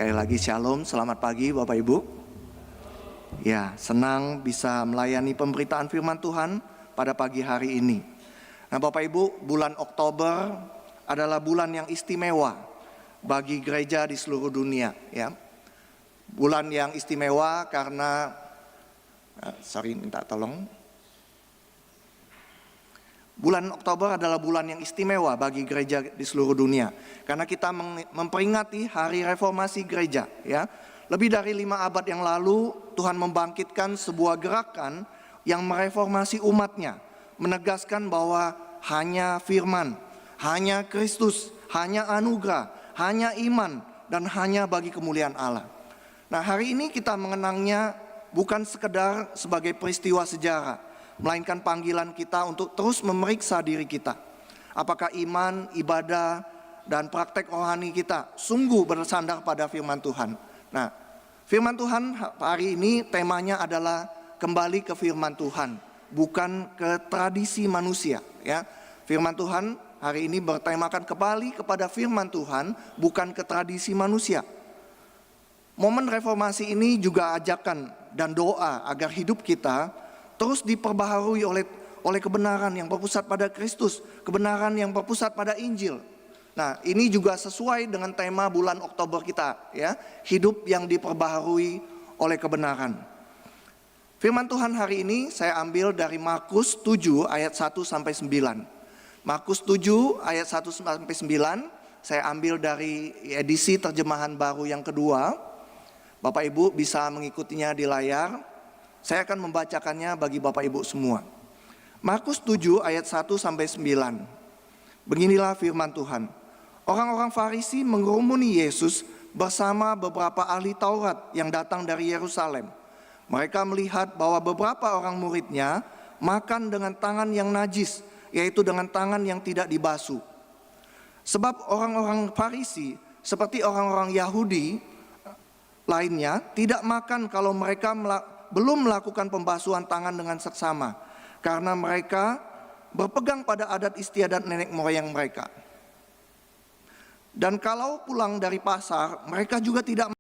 Sekali lagi shalom, selamat pagi Bapak Ibu. Ya, senang bisa melayani pemberitaan firman Tuhan pada pagi hari ini. Nah Bapak Ibu, bulan Oktober adalah bulan yang istimewa bagi gereja di seluruh dunia, ya. Bulan yang istimewa karena minta tolong. Bulan Oktober adalah bulan yang istimewa bagi gereja di seluruh dunia karena kita memperingati hari reformasi gereja, ya. Lebih dari 5 abad yang lalu Tuhan membangkitkan sebuah gerakan yang mereformasi umatnya, menegaskan bahwa hanya firman, hanya Kristus, hanya anugerah, hanya iman, dan hanya bagi kemuliaan Allah. Nah, hari ini kita mengenangnya bukan sekedar sebagai peristiwa sejarah, melainkan panggilan kita untuk terus memeriksa diri kita. Apakah iman, ibadah, dan praktek rohani kita sungguh bersandar pada firman Tuhan. Nah, firman Tuhan hari ini temanya adalah kembali ke firman Tuhan, bukan ke tradisi manusia, ya. Firman Tuhan hari ini bertemakan kembali kepada firman Tuhan, bukan ke tradisi manusia. Momen reformasi ini juga ajakan dan doa agar hidup kita terus diperbaharui oleh kebenaran yang berpusat pada Kristus, kebenaran yang berpusat pada Injil. Nah, ini juga sesuai dengan tema bulan Oktober kita, ya, hidup yang diperbaharui oleh kebenaran. Firman Tuhan hari ini saya ambil dari Markus 7 ayat 1 sampai 9. Markus 7 ayat 1 sampai 9 saya ambil dari edisi terjemahan baru yang kedua. Bapak Ibu bisa mengikutinya di layar. Saya akan membacakannya bagi Bapak Ibu semua. Markus 7 ayat 1 sampai 9. Beginilah firman Tuhan. Orang-orang Farisi mengerumuni Yesus bersama beberapa ahli Taurat yang datang dari Yerusalem. Mereka melihat bahwa beberapa orang muridnya makan dengan tangan yang najis, yaitu dengan tangan yang tidak dibasuh. Sebab orang-orang Farisi seperti orang-orang Yahudi lainnya tidak makan kalau mereka belum melakukan pembasuhan tangan dengan seksama, karena mereka berpegang pada adat istiadat nenek moyang mereka. Dan kalau pulang dari pasar, mereka juga tidak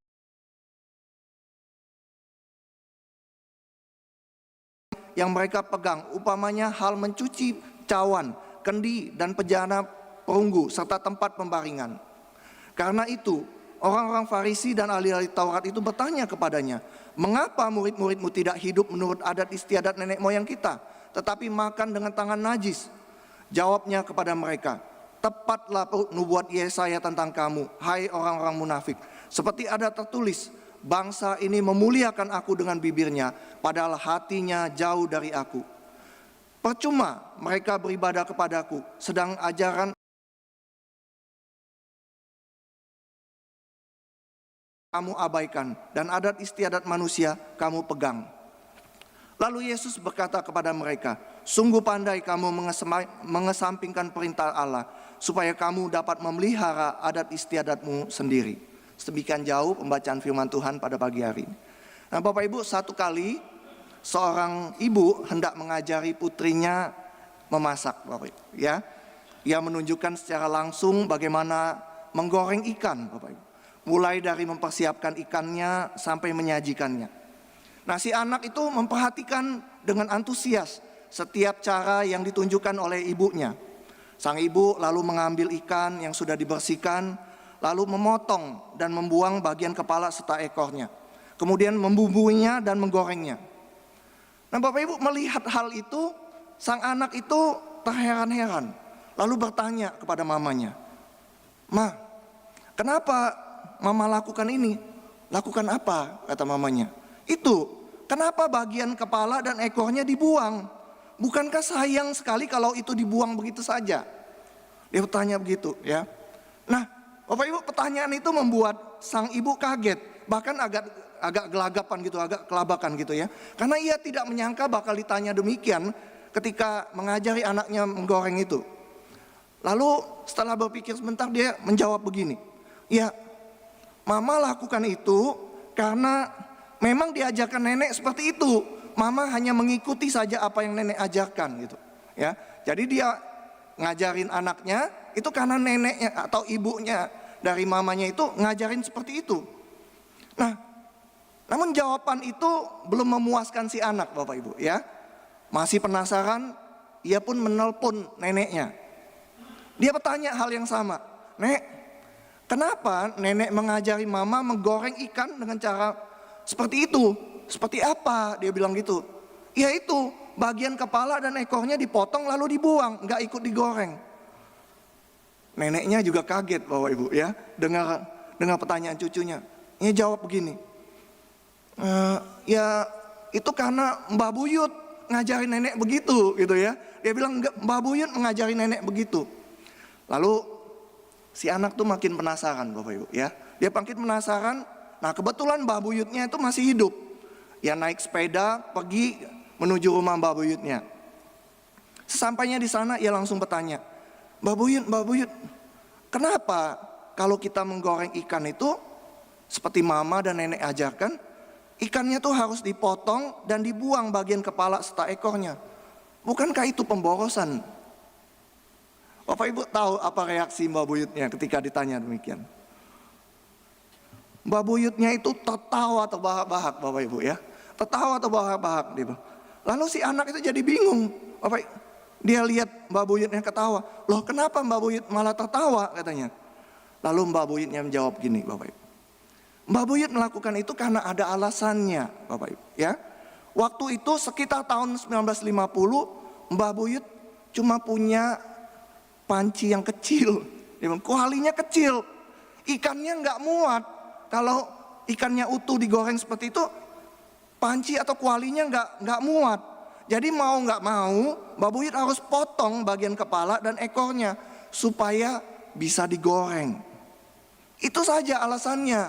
yang mereka pegang, upamanya hal mencuci cawan, kendi, dan pejana perunggu, serta tempat pembaringan. Karena itu, orang-orang Farisi dan ahli-ahli Taurat itu bertanya kepadanya, mengapa murid-muridmu tidak hidup menurut adat istiadat nenek moyang kita, tetapi makan dengan tangan najis? Jawabnya kepada mereka, tepatlah nubuat Yesaya tentang kamu, hai orang-orang munafik. Seperti ada tertulis, bangsa ini memuliakan aku dengan bibirnya, padahal hatinya jauh dari aku. Percuma mereka beribadah kepadaku, sedang ajaran kamu abaikan, dan adat istiadat manusia kamu pegang. Lalu Yesus berkata kepada mereka, sungguh pandai kamu mengesampingkan perintah Allah, supaya kamu dapat memelihara adat istiadatmu sendiri. Sedemikian jauh pembacaan firman Tuhan pada pagi hari ini. Nah Bapak Ibu, satu kali seorang ibu hendak mengajari putrinya memasak, Bapak Ibu, ya. Ia menunjukkan secara langsung bagaimana menggoreng ikan, Bapak Ibu. Mulai dari mempersiapkan ikannya sampai menyajikannya. Nah, si anak itu memperhatikan dengan antusias setiap cara yang ditunjukkan oleh ibunya. Sang ibu lalu mengambil ikan yang sudah dibersihkan, lalu memotong dan membuang bagian kepala serta ekornya. Kemudian membumbuinya dan menggorengnya. Nah, Bapak Ibu melihat hal itu, sang anak itu terheran-heran. Lalu bertanya kepada mamanya, "Ma, kenapa Mama lakukan ini?" "Lakukan apa?" kata mamanya. "Itu, kenapa bagian kepala dan ekornya dibuang? Bukankah sayang sekali kalau itu dibuang begitu saja?" Dia bertanya begitu, ya. Nah, Bapak Ibu, pertanyaan itu membuat sang ibu kaget, bahkan agak gelagapan gitu, agak kelabakan gitu, ya. Karena ia tidak menyangka bakal ditanya demikian ketika mengajari anaknya menggoreng itu. Lalu setelah berpikir sebentar dia menjawab begini, "Ya, Mama lakukan itu karena memang diajarkan nenek seperti itu. Mama hanya mengikuti saja apa yang nenek ajarkan," gitu, ya. Jadi dia ngajarin anaknya itu karena neneknya atau ibunya dari mamanya itu ngajarin seperti itu. Nah, namun jawaban itu belum memuaskan si anak, Bapak Ibu ya. Masih penasaran, ia pun menelpon neneknya. Dia bertanya hal yang sama. Nek, kenapa nenek mengajari mama menggoreng ikan dengan cara seperti itu? Seperti apa? Dia bilang gitu. Ya itu, bagian kepala dan ekornya dipotong lalu dibuang, nggak ikut digoreng. Neneknya juga kaget, Bapak Ibu ya, dengar pertanyaan cucunya. Ia jawab begini, ya itu karena Mbah Buyut ngajarin nenek begitu gitu ya. Dia bilang Mbah Buyut mengajari nenek begitu. Lalu si anak tuh makin penasaran, Bapak Ibu ya. Dia makin penasaran. Nah, kebetulan Mbah Buyutnya itu masih hidup. Ya naik sepeda pergi menuju rumah Mbah Buyutnya. Sesampainya di sana ia langsung bertanya, Mbah Buyut, kenapa kalau kita menggoreng ikan itu seperti mama dan nenek ajarkan, ikannya tuh harus dipotong dan dibuang bagian kepala serta ekornya? Bukankah itu pemborosan? Bapak Ibu tahu apa reaksi Mbah Buyutnya ketika ditanya demikian? Mbah Buyutnya itu tertawa terbahak-bahak, Bapak Ibu ya. Tertawa terbahak-bahak gitu. Lalu si anak itu jadi bingung. Bapak, dia lihat Mbah Buyutnya ketawa. Loh, kenapa Mbah Buyut malah tertawa katanya? Lalu Mbah Buyutnya menjawab gini, Bapak Ibu. Mbah Buyut melakukan itu karena ada alasannya, Bapak Ibu ya. Waktu itu sekitar tahun 1950, Mbah Buyut cuma punya panci yang kecil, kualinya kecil, ikannya nggak muat. Kalau ikannya utuh digoreng seperti itu, panci atau kualinya nggak muat. Jadi mau nggak mau, Mbah Buyut harus potong bagian kepala dan ekornya supaya bisa digoreng. Itu saja alasannya.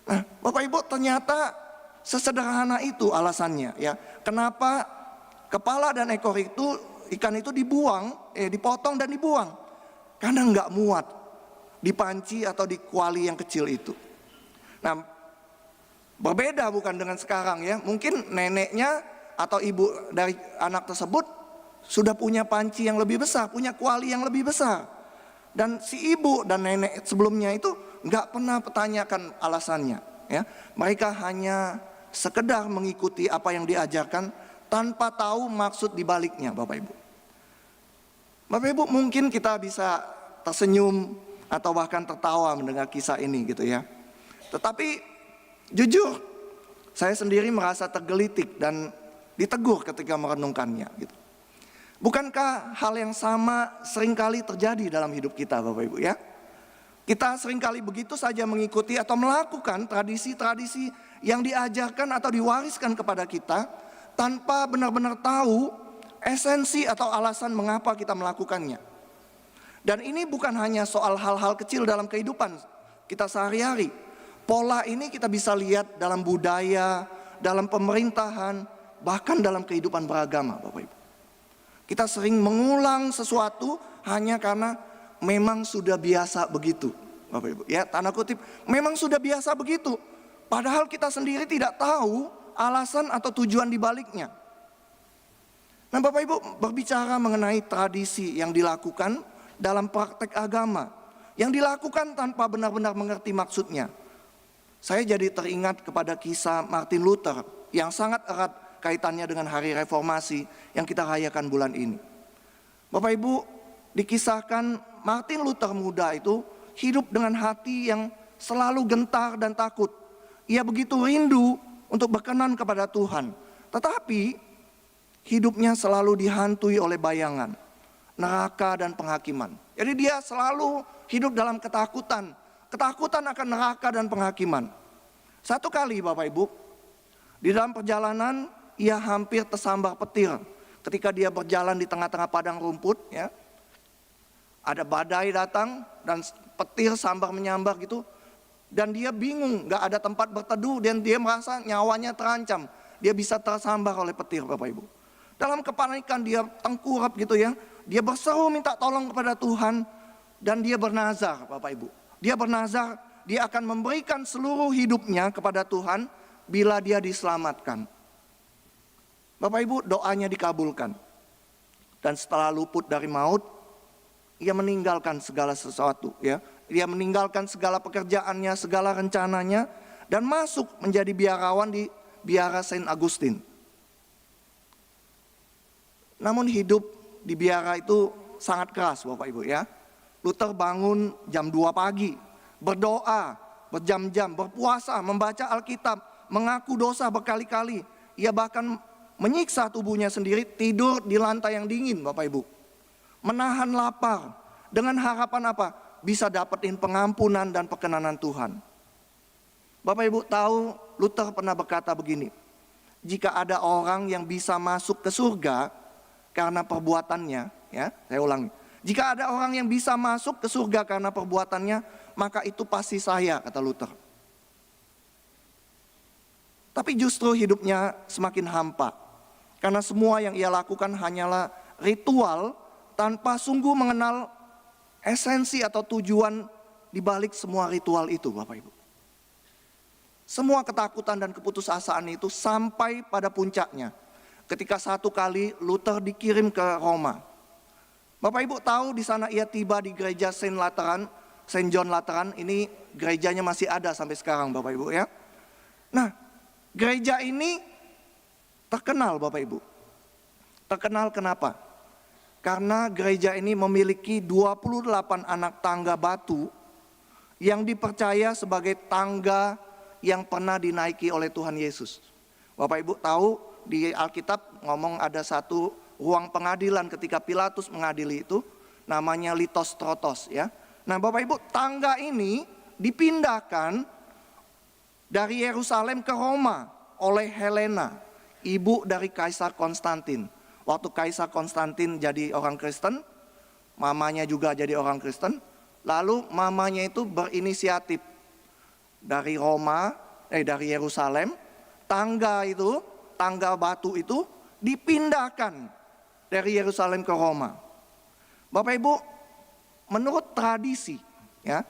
Nah, Bapak Ibu, ternyata sesederhana itu alasannya ya. Kenapa kepala dan ekor itu, ikan itu dibuang, dipotong dan dibuang? Karena nggak muat di panci atau di kuali yang kecil itu. Nah, berbeda bukan dengan sekarang ya. Mungkin neneknya atau ibu dari anak tersebut sudah punya panci yang lebih besar, punya kuali yang lebih besar. Dan si ibu dan nenek sebelumnya itu nggak pernah pertanyakan alasannya ya. Mereka hanya sekedar mengikuti apa yang diajarkan tanpa tahu maksud dibaliknya, Bapak Ibu. Bapak Ibu, mungkin kita bisa tersenyum atau bahkan tertawa mendengar kisah ini gitu ya. Tetapi jujur saya sendiri merasa tergelitik dan ditegur ketika merenungkannya gitu. Bukankah hal yang sama seringkali terjadi dalam hidup kita, Bapak Ibu ya? Kita seringkali begitu saja mengikuti atau melakukan tradisi-tradisi yang diajarkan atau diwariskan kepada kita tanpa benar-benar tahu esensi atau alasan mengapa kita melakukannya. Dan ini bukan hanya soal hal-hal kecil dalam kehidupan kita sehari-hari. Pola ini kita bisa lihat dalam budaya, dalam pemerintahan, bahkan dalam kehidupan beragama, Bapak Ibu. Kita sering mengulang sesuatu hanya karena memang sudah biasa begitu, Bapak Ibu ya, tanda kutip, memang sudah biasa begitu. Padahal kita sendiri tidak tahu alasan atau tujuan dibaliknya. Nah, Bapak Ibu, berbicara mengenai tradisi yang dilakukan dalam praktek agama, yang dilakukan tanpa benar-benar mengerti maksudnya, saya jadi teringat kepada kisah Martin Luther yang sangat erat kaitannya dengan hari reformasi yang kita rayakan bulan ini. Bapak Ibu, dikisahkan Martin Luther muda itu hidup dengan hati yang selalu gentar dan takut. Ia begitu rindu untuk berkenan kepada Tuhan. Tetapi hidupnya selalu dihantui oleh bayangan, neraka dan penghakiman. Jadi dia selalu hidup dalam ketakutan. Ketakutan akan neraka dan penghakiman. Satu kali, Bapak Ibu, di dalam perjalanan ia hampir tersambar petir ketika dia berjalan di tengah-tengah padang rumput ya. Ada badai datang dan petir sambar menyambar gitu. Dan dia bingung, gak ada tempat berteduh dan dia merasa nyawanya terancam. Dia bisa tersambar oleh petir, Bapak Ibu. Dalam kepanikan dia tengkurap gitu ya. Dia berseru minta tolong kepada Tuhan dan dia bernazar, Bapak Ibu. Dia bernazar dia akan memberikan seluruh hidupnya kepada Tuhan bila dia diselamatkan. Bapak Ibu, doanya dikabulkan. Dan setelah luput dari maut, ia meninggalkan segala sesuatu ya. Dia meninggalkan segala pekerjaannya, segala rencananya, dan masuk menjadi biarawan di biara Saint Augustine. Namun hidup di biara itu sangat keras Bapak Ibu ya. Luther bangun jam 2 pagi, berdoa berjam-jam, berpuasa, membaca Alkitab, mengaku dosa berkali-kali. Ia bahkan menyiksa tubuhnya sendiri, tidur di lantai yang dingin Bapak Ibu. Menahan lapar dengan harapan apa? Bisa dapetin pengampunan dan perkenanan Tuhan. Bapak Ibu tahu Luther pernah berkata begini, jika ada orang yang bisa masuk ke surga karena perbuatannya, ya, saya ulangi. Jika ada orang yang bisa masuk ke surga karena perbuatannya, maka itu pasti saya, kata Luther. Tapi justru hidupnya semakin hampa, karena semua yang ia lakukan hanyalah ritual tanpa sungguh mengenal esensi atau tujuan di balik semua ritual itu, Bapak Ibu. Semua ketakutan dan keputusasaan itu sampai pada puncaknya ketika satu kali Luther dikirim ke Roma. Bapak Ibu tahu di sana ia tiba di gereja Saint John Lateran. Ini gerejanya masih ada sampai sekarang Bapak Ibu ya. Nah, gereja ini terkenal Bapak Ibu. Terkenal kenapa? Karena gereja ini memiliki 28 anak tangga batu yang dipercaya sebagai tangga yang pernah dinaiki oleh Tuhan Yesus. Bapak Ibu tahu di Alkitab ngomong ada satu ruang pengadilan ketika Pilatus mengadili itu, namanya Litostrotos ya. Nah Bapak Ibu, tangga ini dipindahkan dari Yerusalem ke Roma oleh Helena, ibu dari Kaisar Konstantin. Waktu Kaisar Konstantin jadi orang Kristen, mamanya juga jadi orang Kristen, lalu mamanya itu berinisiatif dari dari Yerusalem, tangga batu itu dipindahkan dari Yerusalem ke Roma. Bapak Ibu, menurut tradisi ya,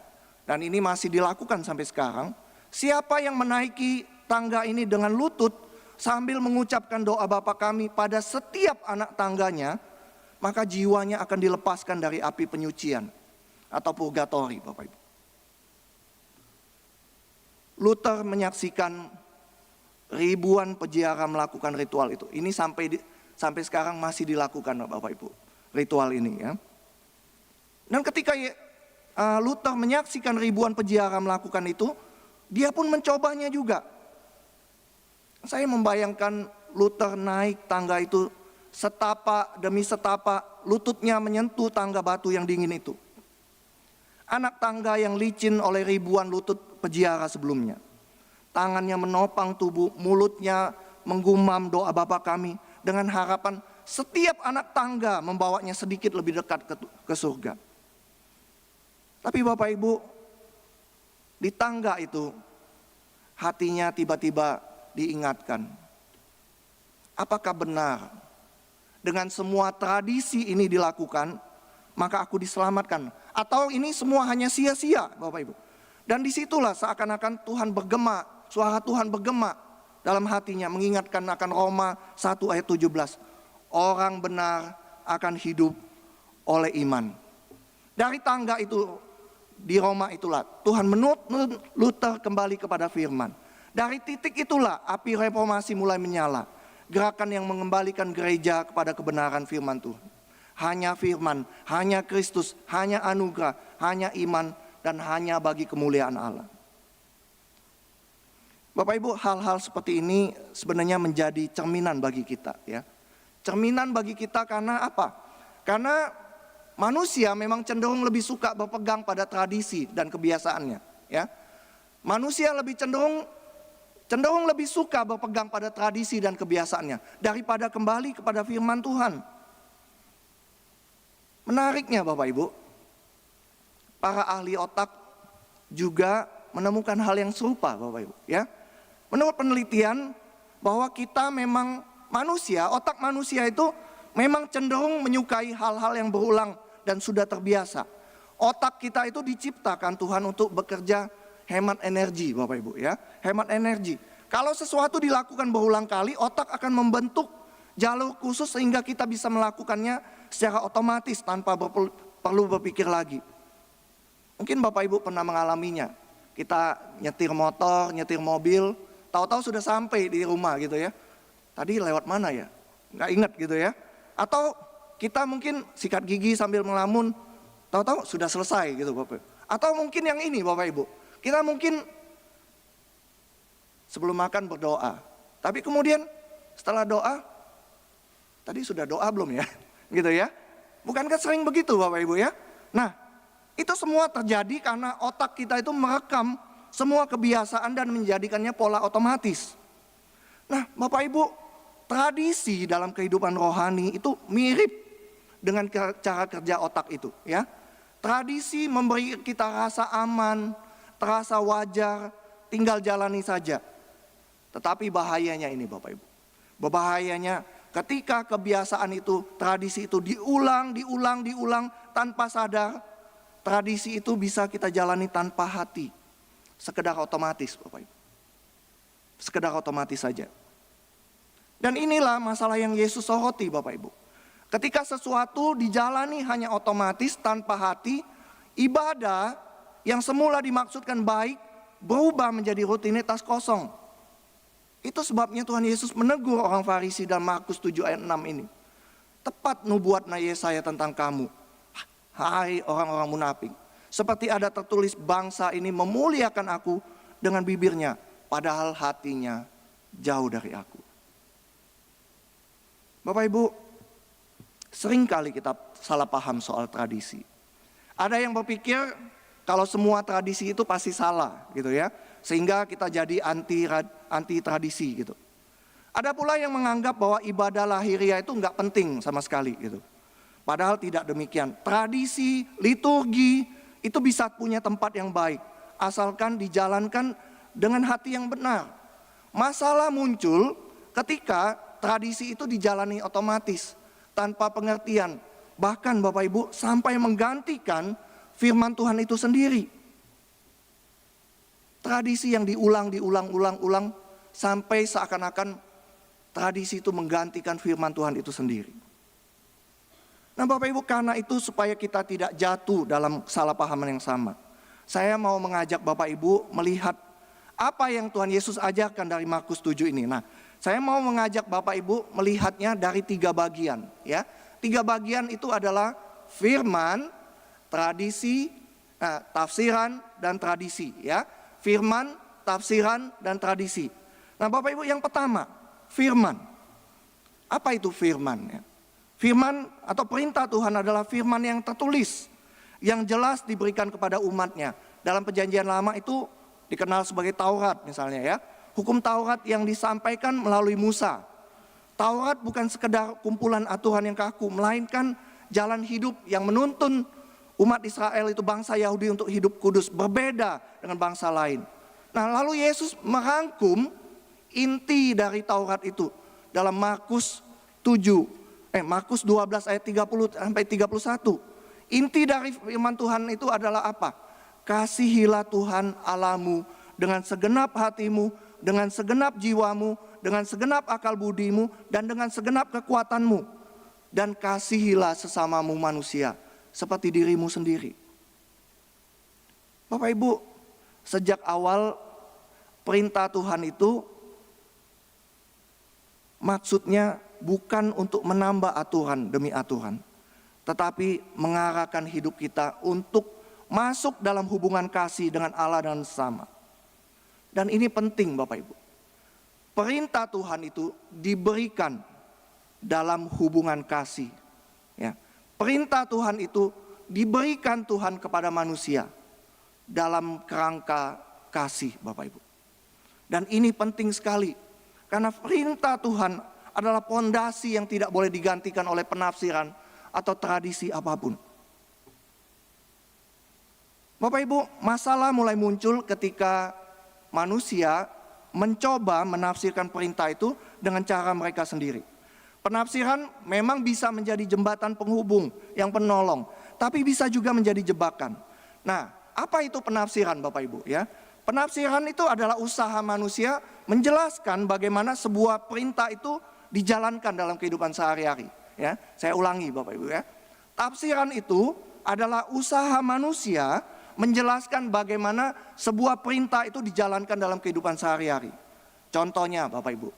dan ini masih dilakukan sampai sekarang, siapa yang menaiki tangga ini dengan lutut sambil mengucapkan doa Bapa kami pada setiap anak tangganya, maka jiwanya akan dilepaskan dari api penyucian atau purgatori, Bapak Ibu. Luther menyaksikan ribuan peziarah melakukan ritual itu. Ini sampai sekarang masih dilakukan Bapak Ibu, ritual ini ya. Dan ketika Luther menyaksikan ribuan peziarah melakukan itu, dia pun mencobanya juga. Saya membayangkan Luther naik tangga itu setapak demi setapak, lututnya menyentuh tangga batu yang dingin itu. Anak tangga yang licin oleh ribuan lutut peziarah sebelumnya. Tangannya menopang tubuh, mulutnya menggumam doa Bapa kami dengan harapan setiap anak tangga membawanya sedikit lebih dekat ke surga. Tapi Bapak Ibu, di tangga itu hatinya tiba-tiba diingatkan. Apakah benar dengan semua tradisi ini dilakukan, maka aku diselamatkan? Atau ini semua hanya sia-sia Bapak Ibu? Dan disitulah seakan-akan Tuhan bergema, suara Tuhan bergema dalam hatinya, mengingatkan akan Roma 1 ayat 17. Orang benar akan hidup oleh iman. Dari tangga itu di Roma itulah Tuhan menuntun Luther kembali kepada firman. Dari titik itulah api reformasi mulai menyala. Gerakan yang mengembalikan gereja kepada kebenaran firman Tuhan. Hanya firman, hanya Kristus, hanya anugerah, hanya iman, dan hanya bagi kemuliaan Allah. Bapak Ibu, hal-hal seperti ini sebenarnya menjadi cerminan bagi kita ya. Cerminan bagi kita karena apa? Karena manusia memang cenderung lebih suka berpegang pada tradisi dan kebiasaannya ya. Manusia lebih cenderung lebih suka berpegang pada tradisi dan kebiasaannya daripada kembali kepada firman Tuhan. Menariknya Bapak Ibu, para ahli otak juga menemukan hal yang serupa Bapak Ibu ya. Menurut penelitian bahwa kita memang manusia, otak manusia itu memang cenderung menyukai hal-hal yang berulang dan sudah terbiasa. Otak kita itu diciptakan Tuhan untuk bekerja hemat energi Bapak Ibu ya, hemat energi. Kalau sesuatu dilakukan berulang kali, otak akan membentuk jalur khusus sehingga kita bisa melakukannya secara otomatis tanpa perlu berpikir lagi. Mungkin Bapak Ibu pernah mengalaminya. Kita nyetir motor, nyetir mobil, tahu-tahu sudah sampai di rumah gitu ya. Tadi lewat mana ya? Nggak ingat gitu ya. Atau kita mungkin sikat gigi sambil melamun, tahu-tahu sudah selesai gitu Bapak. Atau mungkin yang ini Bapak Ibu, kita mungkin sebelum makan berdoa. Tapi kemudian setelah doa, tadi sudah doa belum ya? Gitu ya. Bukankah sering begitu Bapak Ibu ya? Nah, itu semua terjadi karena otak kita itu merekam semua kebiasaan dan menjadikannya pola otomatis. Nah, Bapak Ibu, tradisi dalam kehidupan rohani itu mirip dengan cara kerja otak itu ya. Tradisi memberi kita rasa aman, terasa wajar, tinggal jalani saja. Tetapi bahayanya ini Bapak Ibu. Bahayanya ketika kebiasaan itu, tradisi itu diulang tanpa sadar, tradisi itu bisa kita jalani tanpa hati. Sekedar otomatis Bapak Ibu. Sekedar otomatis saja. Dan inilah masalah yang Yesus soroti Bapak Ibu. Ketika sesuatu dijalani hanya otomatis tanpa hati, ibadah yang semula dimaksudkan baik berubah menjadi rutinitas kosong. Itu sebabnya Tuhan Yesus menegur orang Farisi dalam Markus 7 ayat 6 ini. Tepat nubuatnya Yesaya tentang kamu, hai orang-orang munafik. Seperti ada tertulis, bangsa ini memuliakan aku dengan bibirnya, padahal hatinya jauh dari aku. Bapak Ibu, seringkali kita salah paham soal tradisi. Ada yang berpikir kalau semua tradisi itu pasti salah gitu ya. Sehingga kita jadi anti tradisi gitu. Ada pula yang menganggap bahwa ibadah lahiriah itu enggak penting sama sekali gitu. Padahal tidak demikian. Tradisi, liturgi itu bisa punya tempat yang baik. Asalkan dijalankan dengan hati yang benar. Masalah muncul ketika tradisi itu dijalani otomatis. Tanpa pengertian. Bahkan Bapak Ibu sampai menggantikan firman Tuhan itu sendiri. Tradisi yang diulang sampai seakan-akan tradisi itu menggantikan firman Tuhan itu sendiri. Nah Bapak Ibu, karena itu supaya kita tidak jatuh dalam salah pahaman yang sama, saya mau mengajak Bapak Ibu melihat apa yang Tuhan Yesus ajarkan dari Markus 7 ini. Nah, saya mau mengajak Bapak Ibu melihatnya dari 3 bagian ya. 3 bagian itu adalah firman, tradisi, tafsiran dan tradisi ya. Firman, tafsiran, dan tradisi. Nah Bapak Ibu, yang pertama, firman. Apa itu firman? Firman atau perintah Tuhan adalah firman yang tertulis, yang jelas diberikan kepada umatnya. Dalam perjanjian lama itu dikenal sebagai Taurat misalnya ya. Hukum Taurat yang disampaikan melalui Musa. Taurat bukan sekedar kumpulan aturan yang kaku, melainkan jalan hidup yang menuntun umat Israel itu, bangsa Yahudi, untuk hidup kudus, berbeda dengan bangsa lain. Nah lalu Yesus merangkum inti dari Taurat itu dalam Markus 12 ayat 30 sampai 31. Inti dari firman Tuhan itu adalah apa? Kasihilah Tuhan Allahmu dengan segenap hatimu, dengan segenap jiwamu, dengan segenap akal budimu, dan dengan segenap kekuatanmu. Dan kasihilah sesamamu manusia seperti dirimu sendiri. Bapak Ibu, sejak awal perintah Tuhan itu maksudnya bukan untuk menambah aturan demi aturan, tetapi mengarahkan hidup kita untuk masuk dalam hubungan kasih dengan Allah dan sesama. Dan ini penting Bapak Ibu. Perintah Tuhan itu diberikan dalam hubungan kasih. Ya. Perintah Tuhan itu diberikan Tuhan kepada manusia dalam kerangka kasih Bapak Ibu. Dan ini penting sekali karena perintah Tuhan adalah pondasi yang tidak boleh digantikan oleh penafsiran atau tradisi apapun. Bapak Ibu, masalah mulai muncul ketika manusia mencoba menafsirkan perintah itu dengan cara mereka sendiri. Penafsiran memang bisa menjadi jembatan penghubung yang penolong, tapi bisa juga menjadi jebakan. Nah, apa itu penafsiran Bapak Ibu ya? Penafsiran itu adalah usaha manusia menjelaskan bagaimana sebuah perintah itu dijalankan dalam kehidupan sehari-hari ya. Saya ulangi Bapak Ibu ya. Tafsiran itu adalah usaha manusia menjelaskan bagaimana sebuah perintah itu dijalankan dalam kehidupan sehari-hari. Contohnya Bapak Ibu,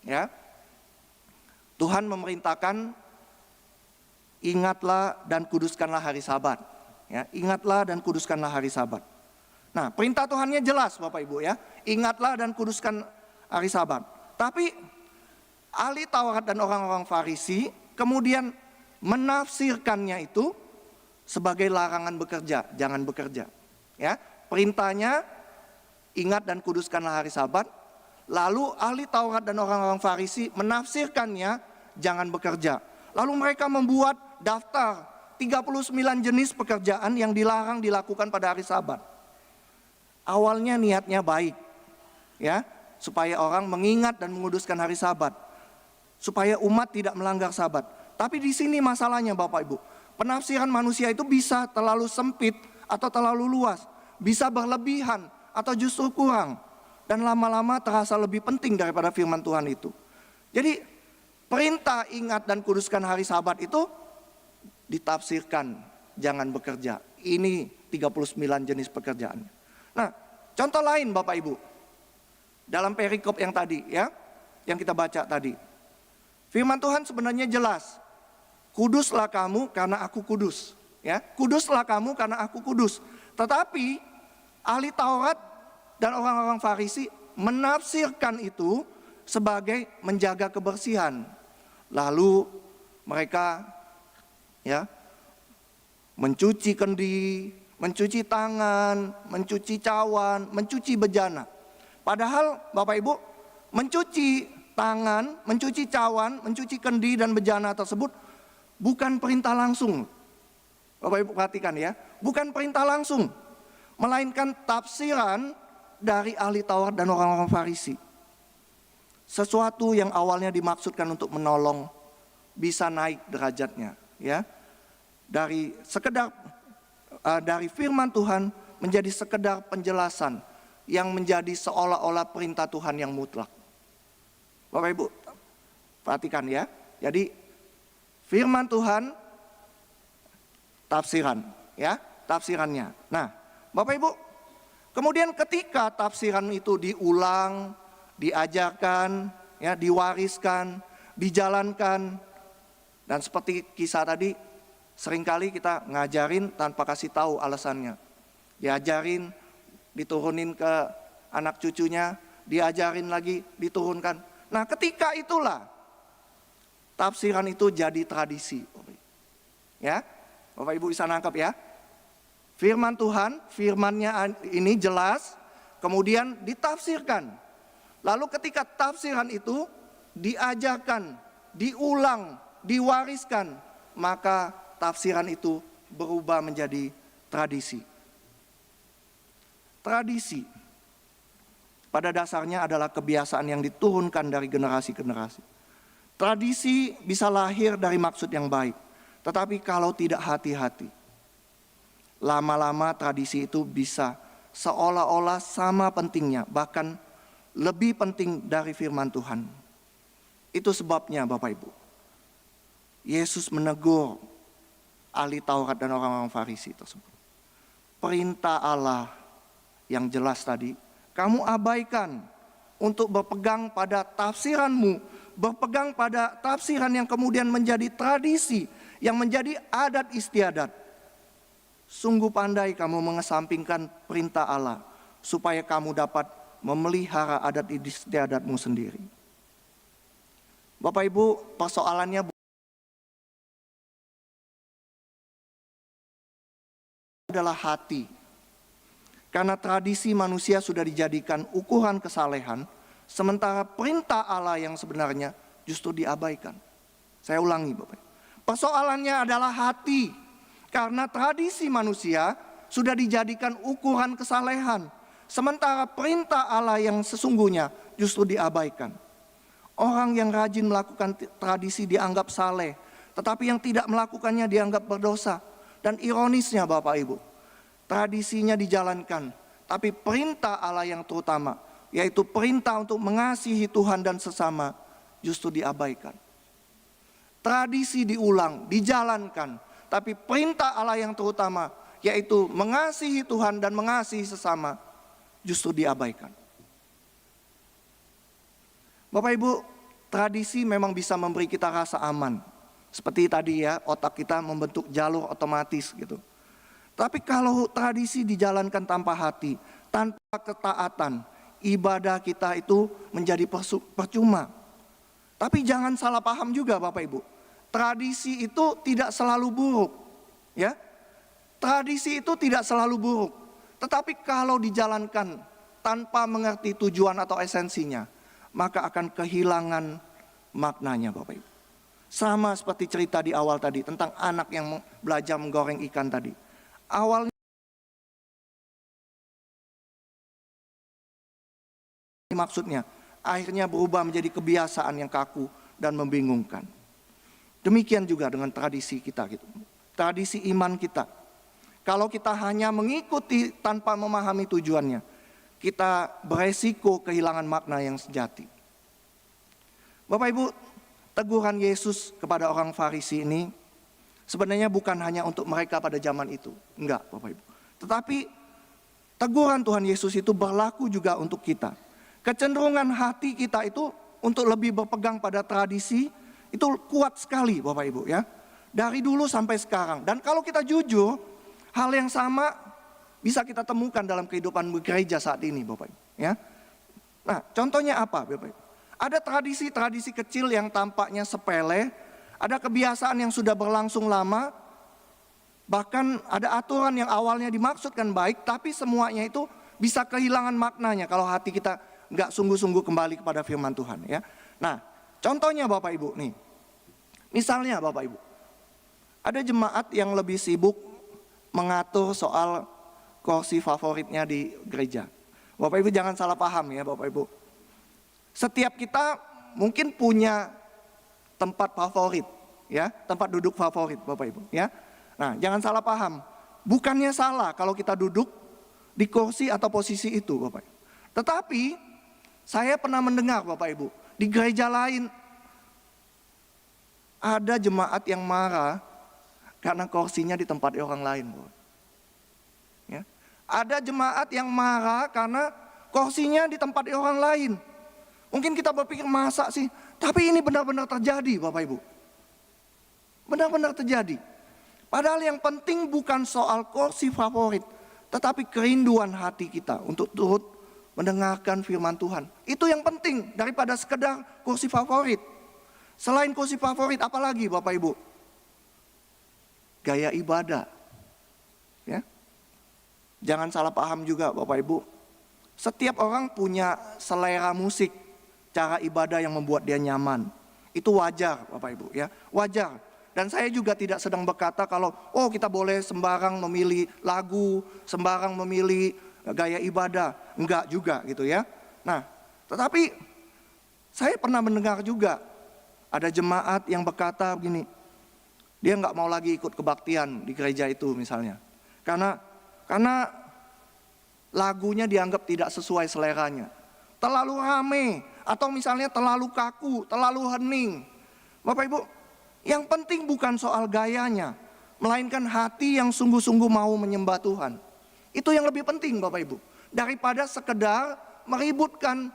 ya, Tuhan memerintahkan ingatlah dan kuduskanlah hari Sabat. Ya, ingatlah dan kuduskanlah hari Sabat. Nah, perintah Tuhannya jelas Bapak Ibu ya, ingatlah dan kuduskan hari Sabat. Tapi ahli Taurat dan orang-orang Farisi kemudian menafsirkannya itu sebagai larangan bekerja, jangan bekerja. Ya, perintahnya ingat dan kuduskanlah hari Sabat. Lalu ahli Taurat dan orang-orang Farisi menafsirkannya jangan bekerja. Lalu mereka membuat daftar 39 jenis pekerjaan yang dilarang dilakukan pada hari Sabat. Awalnya niatnya baik, ya, supaya orang mengingat dan menguduskan hari Sabat, supaya umat tidak melanggar Sabat. Tapi di sini masalahnya Bapak Ibu, penafsiran manusia itu bisa terlalu sempit atau terlalu luas, bisa berlebihan atau justru kurang, dan lama-lama terasa lebih penting daripada firman Tuhan itu. Jadi perintah ingat dan kuduskan hari Sabat itu ditafsirkan jangan bekerja. Ini 39 jenis pekerjaan. Nah, contoh lain Bapak Ibu, dalam perikop yang tadi ya, yang kita baca tadi, firman Tuhan sebenarnya jelas. Kuduslah kamu karena aku kudus, ya. Kuduslah kamu karena aku kudus. Tetapi ahli Taurat dan orang-orang Farisi menafsirkan itu sebagai menjaga kebersihan. Lalu mereka ya mencuci kendi, mencuci tangan, mencuci cawan, mencuci bejana. Padahal Bapak Ibu, mencuci tangan, mencuci cawan, mencuci kendi dan bejana tersebut bukan perintah langsung. Bapak Ibu perhatikan ya, bukan perintah langsung, melainkan tafsiran dari ahli Taurat dan orang-orang Farisi. Sesuatu yang awalnya dimaksudkan untuk menolong bisa naik derajatnya, ya. Dari sekedar dari firman Tuhan menjadi sekedar penjelasan yang menjadi seolah-olah perintah Tuhan yang mutlak. Bapak Ibu perhatikan ya. Jadi firman Tuhan, tafsiran, ya, tafsirannya. Nah, Bapak Ibu, kemudian ketika tafsiran itu diulang, diajarkan, ya, diwariskan, dijalankan, dan seperti kisah tadi, seringkali kita ngajarin tanpa kasih tahu alasannya. Diajarin, diturunin ke anak cucunya, diajarin lagi, diturunkan. Nah, ketika itulah tafsiran itu jadi tradisi. Ya, Bapak Ibu bisa nangkep ya. Firman Tuhan, firmannya ini jelas, kemudian ditafsirkan. Lalu ketika tafsiran itu diajarkan, diulang, diwariskan, maka tafsiran itu berubah menjadi tradisi. Tradisi pada dasarnya adalah kebiasaan yang diturunkan dari generasi ke generasi. Tradisi bisa lahir dari maksud yang baik, tetapi kalau tidak hati-hati, lama-lama tradisi itu bisa seolah-olah sama pentingnya, bahkan lebih penting dari firman Tuhan. Itu sebabnya Bapak Ibu, Yesus menegur ahli Taurat dan orang-orang Farisi tersebut. Perintah Allah yang jelas tadi, kamu abaikan untuk berpegang pada tafsiranmu, berpegang pada tafsiran yang kemudian menjadi tradisi, yang menjadi adat istiadat. Sungguh pandai kamu mengesampingkan perintah Allah, supaya kamu dapat memelihara adat istiadatmu sendiri. Bapak Ibu, persoalannya adalah hati. Karena tradisi manusia sudah dijadikan ukuran kesalehan, sementara perintah Allah yang sebenarnya justru diabaikan. Saya ulangi Bapak. Persoalannya adalah hati. Karena tradisi manusia sudah dijadikan ukuran kesalehan, sementara perintah Allah yang sesungguhnya justru diabaikan. Orang yang rajin melakukan tradisi dianggap saleh, tetapi yang tidak melakukannya dianggap berdosa. Dan ironisnya Bapak Ibu, tradisinya dijalankan, tapi perintah Allah yang terutama, yaitu perintah untuk mengasihi Tuhan dan sesama, justru diabaikan. Tradisi diulang, dijalankan, tapi perintah Allah yang terutama, yaitu mengasihi Tuhan dan mengasihi sesama, justru diabaikan. Bapak Ibu, tradisi memang bisa memberi kita rasa aman. Seperti tadi ya, otak kita membentuk jalur otomatis gitu. Tapi kalau tradisi dijalankan tanpa hati, tanpa ketaatan, ibadah kita itu menjadi percuma. Tapi jangan salah paham juga Bapak Ibu. Tradisi itu tidak selalu buruk, ya. Tradisi itu tidak selalu buruk. Tetapi kalau dijalankan tanpa mengerti tujuan atau esensinya, maka akan kehilangan maknanya Bapak Ibu. Sama seperti cerita di awal tadi tentang anak yang belajar menggoreng ikan tadi. Awalnya maksudnya, akhirnya berubah menjadi kebiasaan yang kaku dan membingungkan. Demikian juga dengan tradisi kita gitu. Tradisi iman kita. Kalau kita hanya mengikuti tanpa memahami tujuannya, kita beresiko kehilangan makna yang sejati. Bapak Ibu, teguran Yesus kepada orang Farisi ini sebenarnya bukan hanya untuk mereka pada zaman itu. Enggak Bapak Ibu. Tetapi teguran Tuhan Yesus itu berlaku juga untuk kita. Kecenderungan hati kita itu untuk lebih berpegang pada tradisi itu kuat sekali Bapak Ibu ya. Dari dulu sampai sekarang. Dan kalau kita jujur, hal yang sama bisa kita temukan dalam kehidupan gereja saat ini Bapak Ibu ya. Nah, contohnya apa Bapak Ibu? Ada tradisi-tradisi kecil yang tampaknya sepele, ada kebiasaan yang sudah berlangsung lama, bahkan ada aturan yang awalnya dimaksudkan baik, tapi semuanya itu bisa kehilangan maknanya kalau hati kita nggak sungguh-sungguh kembali kepada firman Tuhan ya. Nah, contohnya Bapak Ibu nih, misalnya Bapak Ibu, ada jemaat yang lebih sibuk mengatur soal kursi favoritnya di gereja. Bapak Ibu jangan salah paham ya Bapak Ibu. Setiap kita mungkin punya tempat favorit ya, tempat duduk favorit Bapak Ibu ya. Nah, jangan salah paham. Bukannya salah kalau kita duduk di kursi atau posisi itu Bapak Ibu. Tetapi saya pernah mendengar Bapak Ibu, di gereja lain ada jemaat yang marah karena kursinya ditempati orang lain. Ya. Ada jemaat yang marah karena kursinya ditempati orang lain. Mungkin kita berpikir masa sih, tapi ini benar-benar terjadi Bapak Ibu. Benar-benar terjadi. Padahal yang penting bukan soal kursi favorit, tetapi kerinduan hati kita untuk turut mendengarkan firman Tuhan. Itu yang penting daripada sekedar kursi favorit. Selain kursi favorit, apalagi Bapak Ibu? Gaya ibadah. Ya. Jangan salah paham juga Bapak Ibu. Setiap orang punya selera musik, cara ibadah yang membuat dia nyaman. Itu wajar Bapak Ibu ya, wajar. Dan saya juga tidak sedang berkata kalau kita boleh sembarang memilih lagu, sembarang memilih gaya ibadah. Enggak juga gitu ya. Nah, tetapi saya pernah mendengar juga ada jemaat yang berkata begini, dia enggak mau lagi ikut kebaktian di gereja itu misalnya. Karena lagunya dianggap tidak sesuai seleranya. Terlalu rame, atau misalnya terlalu kaku, terlalu hening. Bapak Ibu, yang penting bukan soal gayanya, melainkan hati yang sungguh-sungguh mau menyembah Tuhan. Itu yang lebih penting Bapak Ibu, daripada sekedar meributkan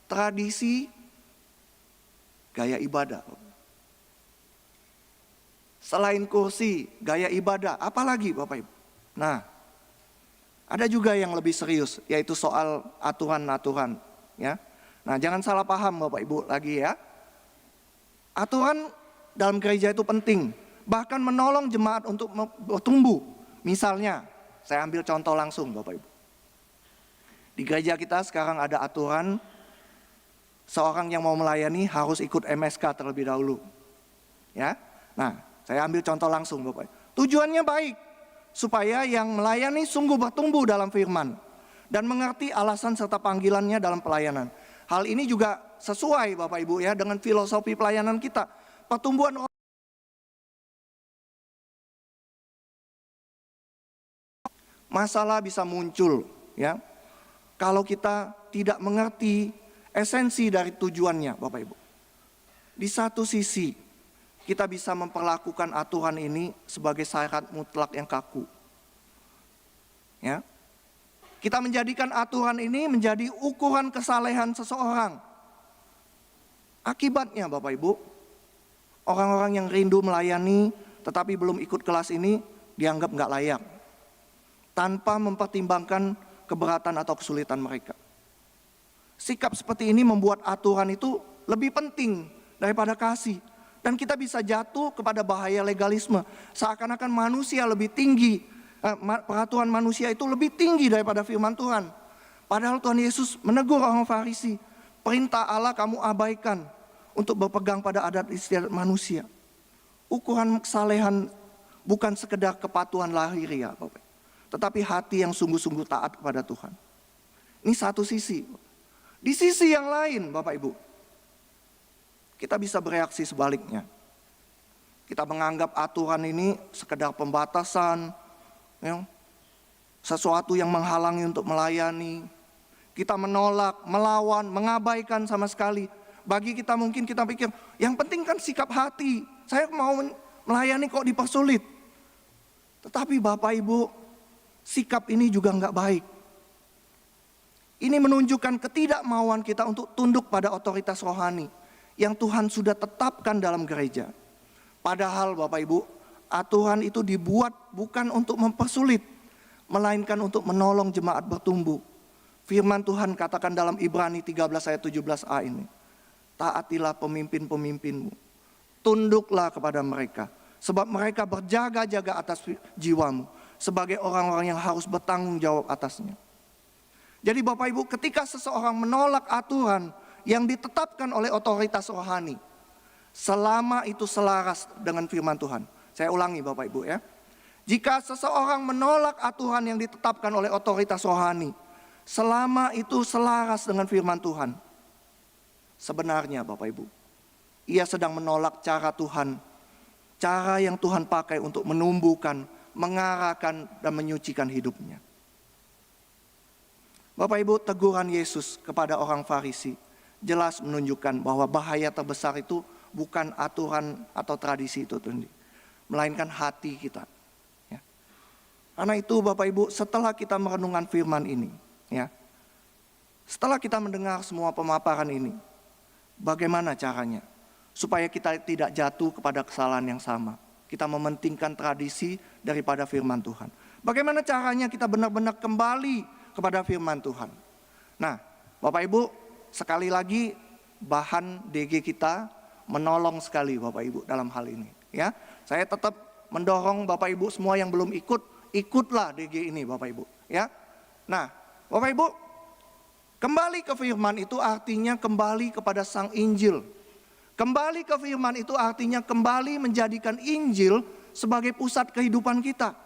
tradisi gaya ibadah. Selain kursi, gaya ibadah, apalagi Bapak Ibu? Nah, ada juga yang lebih serius, yaitu soal aturan-aturan ya. Nah, jangan salah paham Bapak Ibu lagi ya. Aturan dalam gereja itu penting, bahkan menolong jemaat untuk bertumbuh. Misalnya, saya ambil contoh langsung Bapak Ibu. Di gereja kita sekarang ada aturan seorang yang mau melayani harus ikut MSK terlebih dahulu. Ya. Nah, saya ambil contoh langsung Bapak Ibu. Tujuannya baik, supaya yang melayani sungguh bertumbuh dalam firman dan mengerti alasan serta panggilannya dalam pelayanan. Hal ini juga sesuai Bapak Ibu ya dengan filosofi pelayanan kita. Pertumbuhan masalah bisa muncul ya kalau kita tidak mengerti esensi dari tujuannya Bapak Ibu. Di satu sisi kita bisa memperlakukan aturan ini sebagai syarat mutlak yang kaku. Ya. Kita menjadikan aturan ini menjadi ukuran kesalehan seseorang. Akibatnya Bapak Ibu, orang-orang yang rindu melayani tetapi belum ikut kelas ini dianggap nggak layak, tanpa mempertimbangkan keberatan atau kesulitan mereka. Sikap seperti ini membuat aturan itu lebih penting daripada kasih. Dan kita bisa jatuh kepada bahaya legalisme. Seakan-akan manusia lebih tinggi, peraturan manusia itu lebih tinggi daripada firman Tuhan. Padahal Tuhan Yesus menegur orang Farisi, perintah Allah kamu abaikan untuk berpegang pada adat istiadat manusia. Ukuran kesalehan bukan sekedar kepatuhan lahiriah, Bapak, tetapi hati yang sungguh-sungguh taat kepada Tuhan. Ini satu sisi. Di sisi yang lain, Bapak Ibu, kita bisa bereaksi sebaliknya. Kita menganggap aturan ini sekedar pembatasan, ya, sesuatu yang menghalangi untuk melayani. Kita menolak, melawan, mengabaikan sama sekali. Bagi kita mungkin kita pikir, yang penting kan sikap hati. Saya mau melayani kok dipersulit. Tetapi Bapak Ibu, sikap ini juga enggak baik. Ini menunjukkan ketidakmauan kita untuk tunduk pada otoritas rohani yang Tuhan sudah tetapkan dalam gereja. Padahal Bapak Ibu, aturan itu dibuat bukan untuk mempersulit, melainkan untuk menolong jemaat bertumbuh. Firman Tuhan katakan dalam Ibrani 13 ayat 17a ini, taatilah pemimpin-pemimpinmu, tunduklah kepada mereka, sebab mereka berjaga-jaga atas jiwamu, sebagai orang-orang yang harus bertanggung jawab atasnya. Jadi Bapak Ibu, ketika seseorang menolak aturan yang ditetapkan oleh otoritas rohani, selama itu selaras dengan firman Tuhan. Saya ulangi Bapak Ibu ya. Jika seseorang menolak aturan yang ditetapkan oleh otoritas rohani, selama itu selaras dengan firman Tuhan, sebenarnya Bapak Ibu, ia sedang menolak cara Tuhan, cara yang Tuhan pakai untuk menumbuhkan, mengarahkan, dan menyucikan hidupnya. Bapak Ibu, teguran Yesus kepada orang Farisi jelas menunjukkan bahwa bahaya terbesar itu bukan aturan atau tradisi itu, melainkan hati kita. Ya. Karena itu Bapak Ibu, setelah kita merenungkan firman ini, ya, setelah kita mendengar semua pemaparan ini, bagaimana caranya supaya kita tidak jatuh kepada kesalahan yang sama? Kita mementingkan tradisi daripada firman Tuhan. Bagaimana caranya kita benar-benar kembali kepada firman Tuhan? Nah, Bapak Ibu, sekali lagi bahan DG kita menolong sekali Bapak Ibu dalam hal ini. Ya, saya tetap mendorong Bapak Ibu semua yang belum ikut, ikutlah DG ini Bapak Ibu. Ya, nah Bapak Ibu, kembali ke firman itu artinya kembali kepada Sang Injil. Kembali ke firman itu artinya kembali menjadikan Injil sebagai pusat kehidupan kita.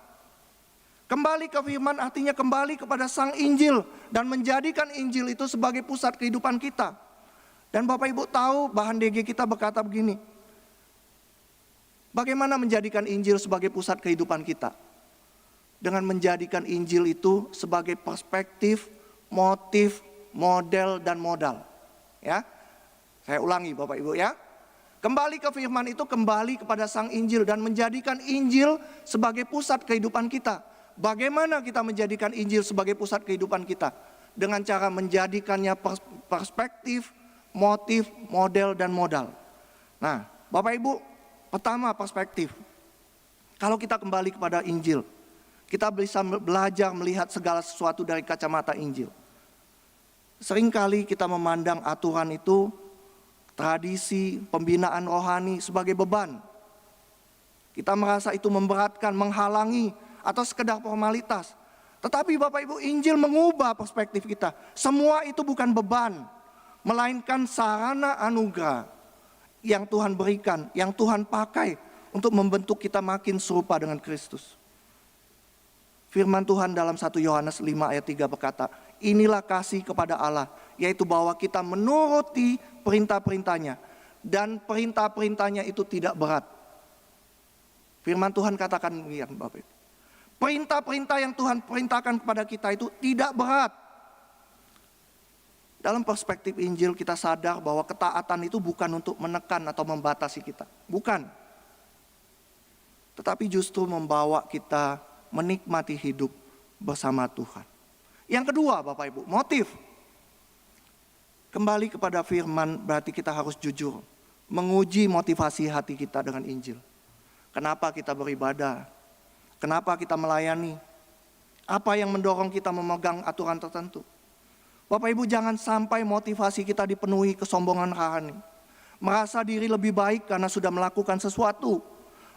Kembali ke firman artinya kembali kepada Sang Injil dan menjadikan Injil itu sebagai pusat kehidupan kita. Dan Bapak Ibu tahu bahan DG kita berkata begini, bagaimana menjadikan Injil sebagai pusat kehidupan kita? Dengan menjadikan Injil itu sebagai perspektif, motif, model, dan modal. Ya, saya ulangi Bapak Ibu ya. Kembali ke firman itu kembali kepada Sang Injil dan menjadikan Injil sebagai pusat kehidupan kita. Bagaimana kita menjadikan Injil sebagai pusat kehidupan kita? Dengan cara menjadikannya perspektif, motif, model, dan modal. Nah, Bapak Ibu, pertama perspektif. Kalau kita kembali kepada Injil, kita bisa belajar melihat segala sesuatu dari kacamata Injil. Seringkali kita memandang aturan itu, tradisi, pembinaan rohani sebagai beban. Kita merasa itu memberatkan, menghalangi, atau sekedar formalitas. Tetapi Bapak Ibu, Injil mengubah perspektif kita. Semua itu bukan beban, melainkan sarana anugerah yang Tuhan berikan, yang Tuhan pakai untuk membentuk kita makin serupa dengan Kristus. Firman Tuhan dalam 1 Yohanes 5 ayat 3 berkata, inilah kasih kepada Allah, yaitu bahwa kita menuruti perintah-perintahnya, dan perintah-perintahnya itu tidak berat. Firman Tuhan katakan demikian Bapak Ibu. Perintah-perintah yang Tuhan perintahkan kepada kita itu tidak berat. Dalam perspektif Injil kita sadar bahwa ketaatan itu bukan untuk menekan atau membatasi kita. Bukan. Tetapi justru membawa kita menikmati hidup bersama Tuhan. Yang kedua Bapak Ibu, motif. Kembali kepada firman berarti kita harus jujur. Menguji motivasi hati kita dengan Injil. Kenapa kita beribadah? Kenapa kita melayani? Apa yang mendorong kita memegang aturan tertentu? Bapak Ibu, jangan sampai motivasi kita dipenuhi kesombongan rohani. Merasa diri lebih baik karena sudah melakukan sesuatu,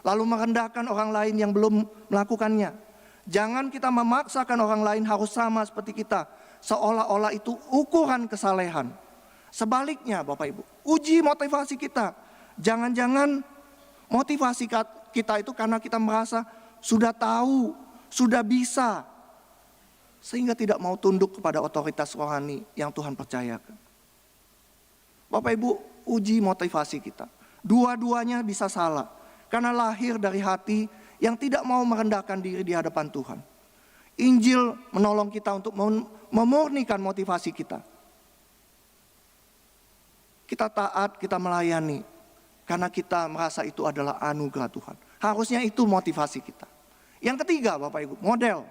lalu merendahkan orang lain yang belum melakukannya. Jangan kita memaksakan orang lain harus sama seperti kita, seolah-olah itu ukuran kesalehan. Sebaliknya Bapak Ibu, uji motivasi kita. Jangan-jangan motivasi kita itu karena kita merasa sudah tahu, sudah bisa, sehingga tidak mau tunduk kepada otoritas rohani yang Tuhan percayakan. Bapak Ibu, uji motivasi kita. Dua-duanya bisa salah, karena lahir dari hati yang tidak mau merendahkan diri di hadapan Tuhan. Injil menolong kita untuk memurnikan motivasi kita. Kita taat, kita melayani, karena kita merasa itu adalah anugerah Tuhan. Harusnya itu motivasi kita. Yang ketiga Bapak Ibu, model.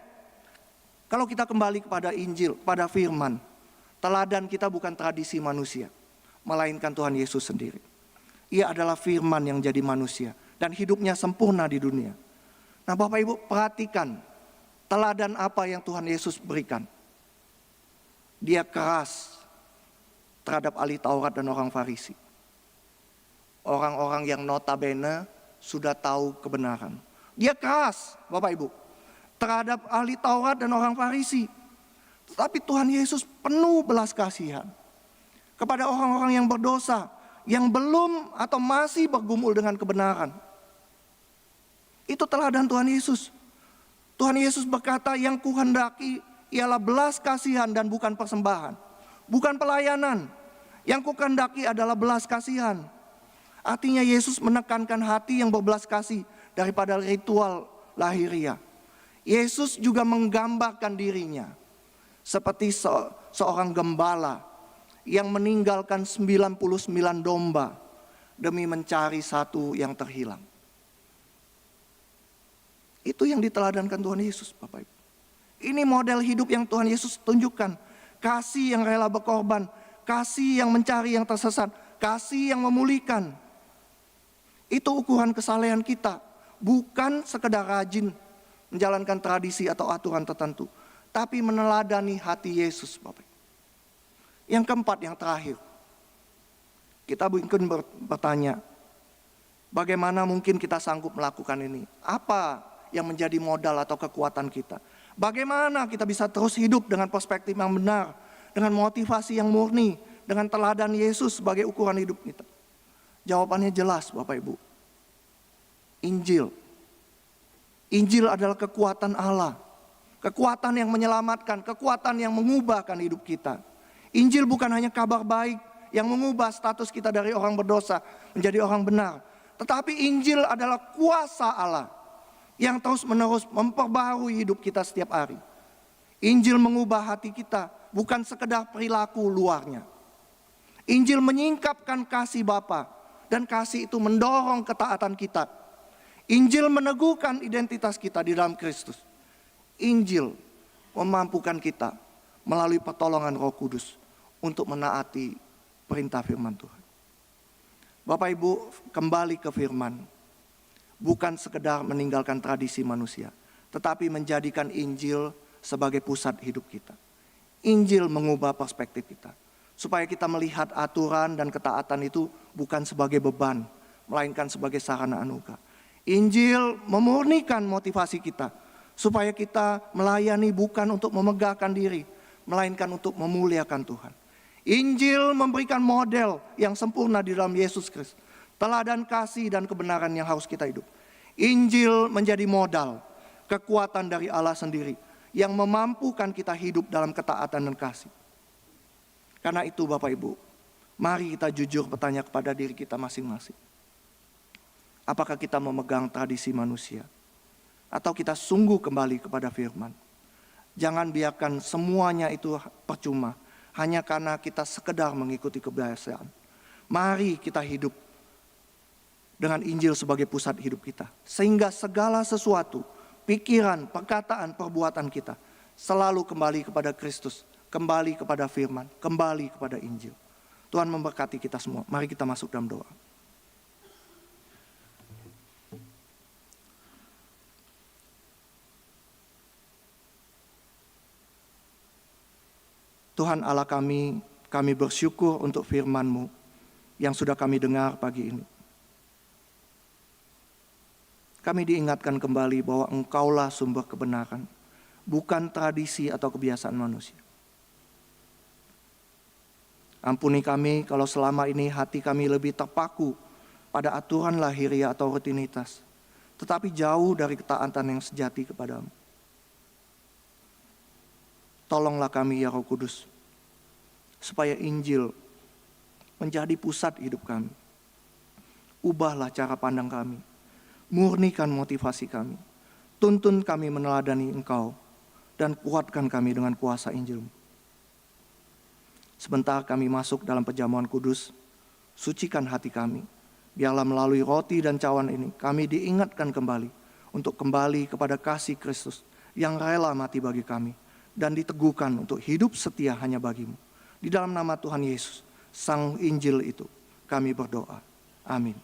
Kalau kita kembali kepada Injil, pada firman, teladan kita bukan tradisi manusia, melainkan Tuhan Yesus sendiri. Ia adalah firman yang jadi manusia dan hidupnya sempurna di dunia. Nah Bapak Ibu, perhatikan teladan apa yang Tuhan Yesus berikan. Dia keras terhadap ahli Taurat dan orang Farisi. Orang-orang yang notabene sudah tahu kebenaran. Dia keras Bapak Ibu terhadap ahli Taurat dan orang Farisi. Tetapi Tuhan Yesus penuh belas kasihan kepada orang-orang yang berdosa, yang belum atau masih bergumul dengan kebenaran. Itu teladan Tuhan Yesus. Tuhan Yesus berkata, yang kuhendaki ialah belas kasihan dan bukan persembahan, bukan pelayanan. Yang kuhendaki adalah belas kasihan. Artinya Yesus menekankan hati yang berbelas kasih daripada ritual lahiriah. Yesus juga menggambarkan dirinya seperti seorang gembala yang meninggalkan 99 domba demi mencari satu yang terhilang. Itu yang diteladankan Tuhan Yesus Bapak Ibu. Ini model hidup yang Tuhan Yesus tunjukkan. Kasih yang rela berkorban, kasih yang mencari yang tersesat, kasih yang memulihkan. Itu ukuran kesalehan kita, bukan sekedar rajin menjalankan tradisi atau aturan tertentu, tapi meneladani hati Yesus Bapak. Yang keempat, yang terakhir, kita mungkin bertanya, bagaimana mungkin kita sanggup melakukan ini? Apa yang menjadi modal atau kekuatan kita? Bagaimana kita bisa terus hidup dengan perspektif yang benar, dengan motivasi yang murni, dengan teladan Yesus sebagai ukuran hidup kita? Jawabannya jelas Bapak Ibu. Injil. Injil adalah kekuatan Allah. Kekuatan yang menyelamatkan, kekuatan yang mengubahkan hidup kita. Injil bukan hanya kabar baik yang mengubah status kita dari orang berdosa menjadi orang benar. Tetapi Injil adalah kuasa Allah yang terus menerus memperbaharui hidup kita setiap hari. Injil mengubah hati kita, bukan sekedar perilaku luarnya. Injil menyingkapkan kasih Bapa, dan kasih itu mendorong ketaatan kita. Injil meneguhkan identitas kita di dalam Kristus. Injil memampukan kita melalui pertolongan Roh Kudus untuk menaati perintah firman Tuhan. Bapak Ibu, kembali ke firman. Bukan sekedar meninggalkan tradisi manusia, tetapi menjadikan Injil sebagai pusat hidup kita. Injil mengubah perspektif kita, supaya kita melihat aturan dan ketaatan itu bukan sebagai beban, melainkan sebagai sarana anugerah. Injil memurnikan motivasi kita, supaya kita melayani bukan untuk memegahkan diri, melainkan untuk memuliakan Tuhan. Injil memberikan model yang sempurna di dalam Yesus Kristus, teladan kasih dan kebenaran yang harus kita hidup. Injil menjadi modal, kekuatan dari Allah sendiri, yang memampukan kita hidup dalam ketaatan dan kasih. Karena itu Bapak Ibu, mari kita jujur bertanya kepada diri kita masing-masing. Apakah kita memegang tradisi manusia? Atau kita sungguh kembali kepada firman? Jangan biarkan semuanya itu percuma, hanya karena kita sekedar mengikuti kebiasaan. Mari kita hidup dengan Injil sebagai pusat hidup kita. Sehingga segala sesuatu, pikiran, perkataan, perbuatan kita selalu kembali kepada Kristus, kembali kepada firman, kembali kepada Injil. Tuhan memberkati kita semua. Mari kita masuk dalam doa. Tuhan Allah kami bersyukur untuk firman-Mu yang sudah kami dengar pagi ini. Kami diingatkan kembali bahwa Engkaulah sumber kebenaran, bukan tradisi atau kebiasaan manusia. Ampuni kami kalau selama ini hati kami lebih terpaku pada aturan lahiriah atau rutinitas, tetapi jauh dari ketaatan yang sejati kepadamu. Tolonglah kami ya Roh Kudus, supaya Injil menjadi pusat hidup kami. Ubahlah cara pandang kami, murnikan motivasi kami, tuntun kami meneladani Engkau, dan kuatkan kami dengan kuasa Injil-Mu. Sebentar kami masuk dalam perjamuan kudus, sucikan hati kami. Biarlah melalui roti dan cawan ini kami diingatkan kembali untuk kembali kepada kasih Kristus yang rela mati bagi kami dan diteguhkan untuk hidup setia hanya bagi-Mu. Di dalam nama Tuhan Yesus, Sang Injil itu, kami berdoa. Amin.